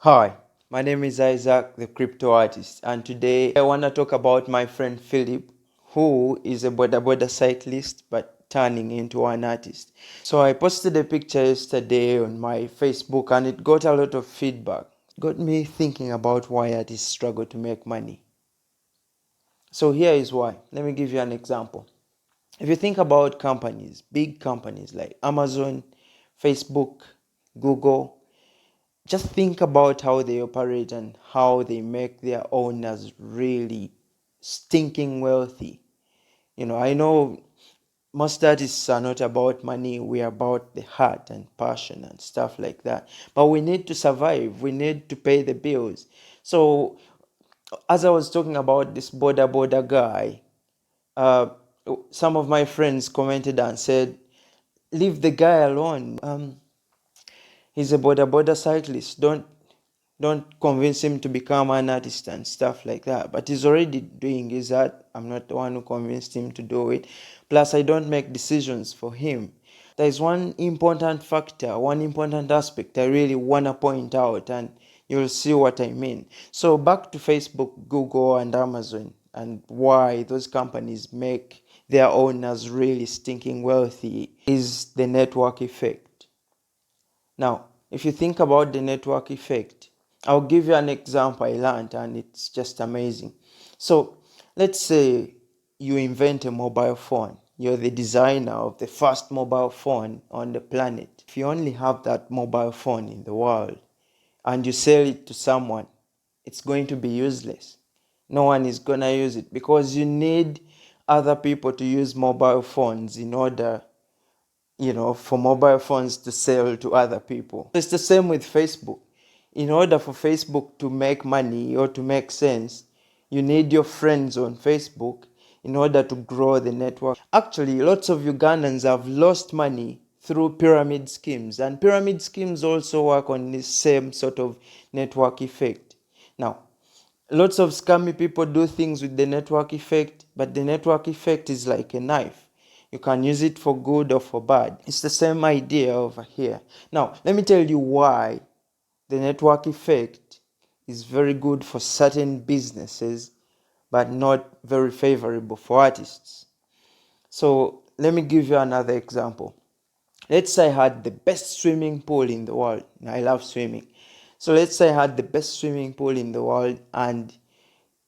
Hi, my name is Isaac, the crypto artist, and today I want to talk about my friend Philip, who is a boda cyclist but turning into an artist. So I posted a picture yesterday on my Facebook and it got a lot of feedback. It got me thinking about why artists struggle to make money. So here is why. Let me give you an example. If you think about companies, big companies like Amazon, Facebook, Google, just think about how they operate and how they make their owners really stinking wealthy. I know most artists are not about money, we're about the heart and passion and stuff like that. But we need to survive, we need to pay the bills. So, as I was talking about this boda guy, uh, some of my friends commented and said, leave the guy alone. He's a boda cyclist. Don't convince him to become an artist and stuff like that. But he's already doing his art. I'm not the one who convinced him to do it. Plus, I don't make decisions for him. There's one important factor, one important aspect I really want to point out, and you'll see what I mean. So, back to Facebook, Google, and Amazon, and why those companies make their owners really stinking wealthy is the network effect. Now, if you think about the network effect, I'll give you an example I learned and it's just amazing. So, let's say you invent a mobile phone. You're the designer of the first mobile phone on the planet. If you only have that mobile phone in the world and you sell it to someone, it's going to be useless. No one is going to use it because you need other people to use mobile phones in order for mobile phones to sell to other people. It's the same with Facebook. In order for Facebook to make money or to make sense, you need your friends on Facebook in order to grow the network. Actually, lots of Ugandans have lost money through pyramid schemes, and pyramid schemes also work on the same sort of network effect. Now, lots of scammy people do things with the network effect, but the network effect is like a knife. You can use it for good or for bad. It's the same idea over here. Now, let me tell you why the network effect is very good for certain businesses, but not very favorable for artists. So, let me give you another example. Let's say I had the best swimming pool in the world. I love swimming. So, let's say I had the best swimming pool in the world and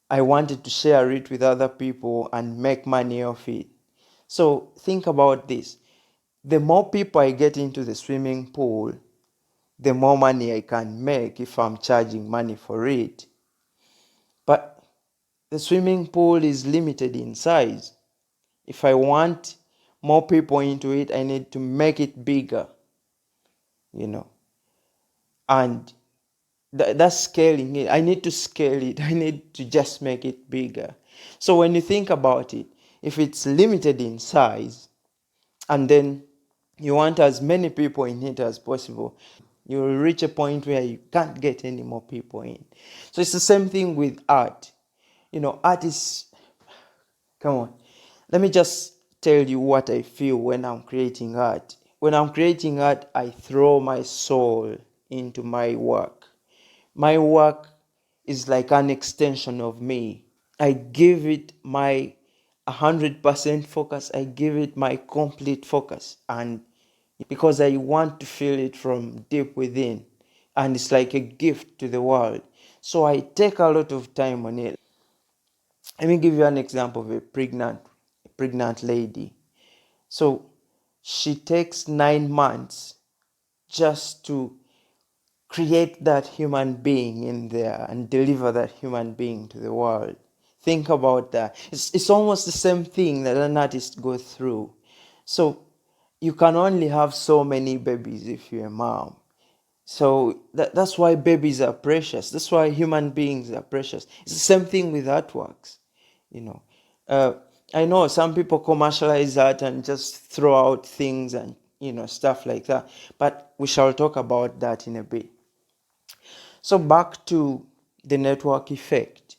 I wanted to share it with other people and make money off it. So think about this. The more people I get into the swimming pool, the more money I can make if I'm charging money for it. But the swimming pool is limited in size. If I want more people into it, I need to make it bigger, you know. And that's scaling it. I need to scale it. I need to just make it bigger. So when you think about it, if it's limited in size, and then you want as many people in it as possible, you will reach a point where you can't get any more people in. So it's the same thing with art. Art is, come on, let me just tell you what I feel when I'm creating art. When I'm creating art, I throw my soul into my work. My work is like an extension of me. I give it my 100% focus. I give it my complete focus. And because I want to feel it from deep within. And it's like a gift to the world. So I take a lot of time on it. Let me give you an example of a pregnant lady. So she takes 9 months just to create that human being in there and deliver that human being to the world. Think about that. It's almost the same thing that an artist goes through. So you can only have so many babies if you're a mom. So that's why babies are precious. That's why human beings are precious. It's the same thing with artworks. You know, uh, I know some people commercialize art and just throw out things and stuff like that. But we shall talk about that in a bit. So back to the network effect.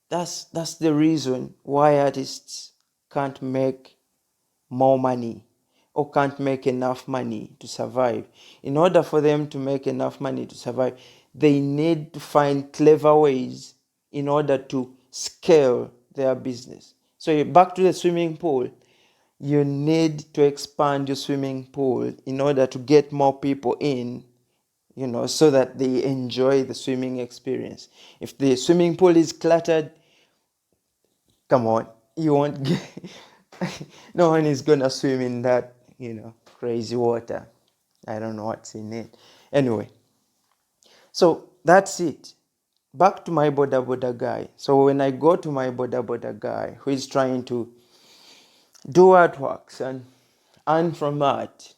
That's the reason why artists can't make more money or can't make enough money to survive. In order for them to make enough money to survive, they need to find clever ways in order to scale their business. So back to the swimming pool, you need to expand your swimming pool in order to get more people in, so that they enjoy the swimming experience. If the swimming pool is cluttered, come on, you won't get no one is gonna swim in that, crazy water. I don't know what's in it. Anyway, so that's it. Back to my boda guy. So when I go to my boda guy who is trying to do artworks and earn from art,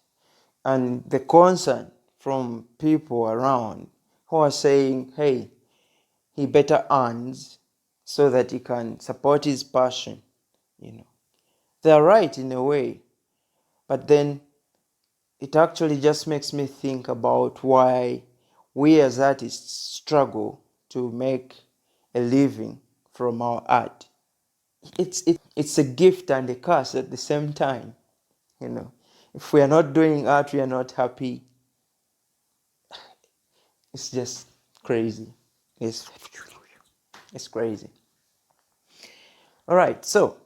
and the concern from people around who are saying, hey, he better earns so that he can support his passion, they're right in a way, but then it actually just makes me think about why we as artists struggle to make a living from our art. It's a gift and a curse at the same time. If we are not doing art, we are not happy. It's just crazy. It's crazy. All right, so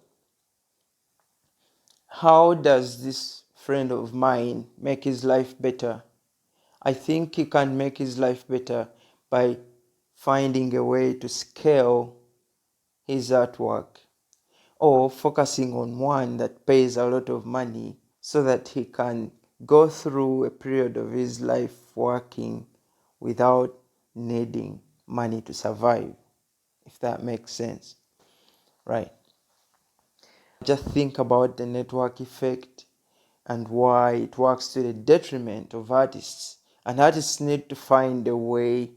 how does this friend of mine make his life better? I think he can make his life better by finding a way to scale his artwork, or focusing on one that pays a lot of money so that he can go through a period of his life working without needing money to survive, if that makes sense, right? Just think about the network effect and why it works to the detriment of artists. And artists need to find a way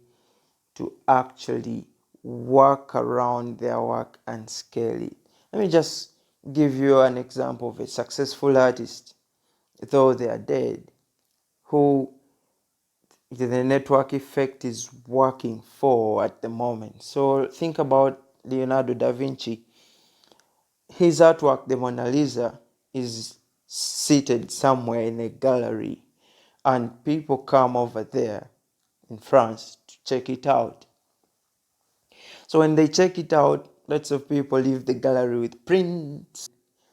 to actually work around their work and scale it. Let me just give you an example of a successful artist, though they are dead, who the network effect is working for at the moment. So think about Leonardo da Vinci. His artwork, the Mona Lisa, is seated somewhere in a gallery, and people come over there in France to check it out. So when they check it out, lots of people leave the gallery with prints,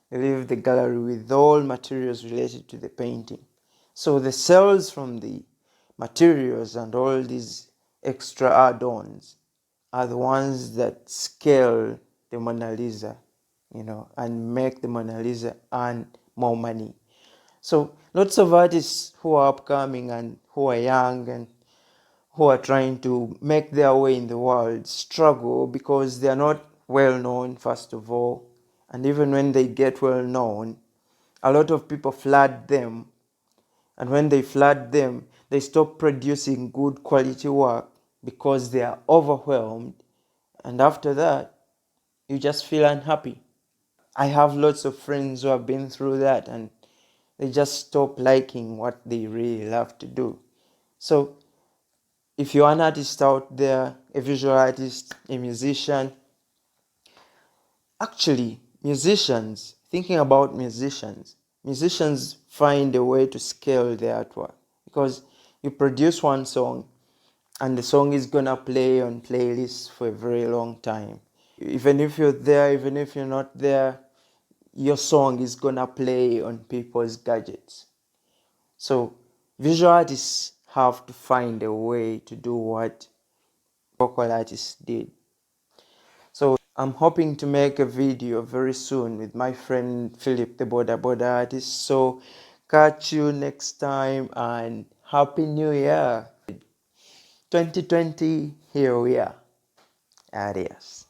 they leave the gallery with all materials related to the painting. So the sales from the materials and all these extra add-ons are the ones that scale the Mona Lisa, and make the Mona Lisa earn more money. So lots of artists who are upcoming and who are young and who are trying to make their way in the world struggle because they are not well known, first of all. And even when they get well known, a lot of people flood them. And when they flood them, they stop producing good quality work because they are overwhelmed. And after that, you just feel unhappy. I have lots of friends who have been through that, and they just stop liking what they really love to do. So if you're an artist out there, a visual artist, a musician, actually, thinking about musicians find a way to scale their artwork, because you produce one song and the song is gonna play on playlists for a very long time. Even if you're there, even if you're not there, your song is gonna play on people's gadgets. So visual artists have to find a way to do what vocal artists did. So I'm hoping to make a video very soon with my friend Phillip, the boda artist. So catch you next time, and Happy New Year 2020. Here we are. Adios.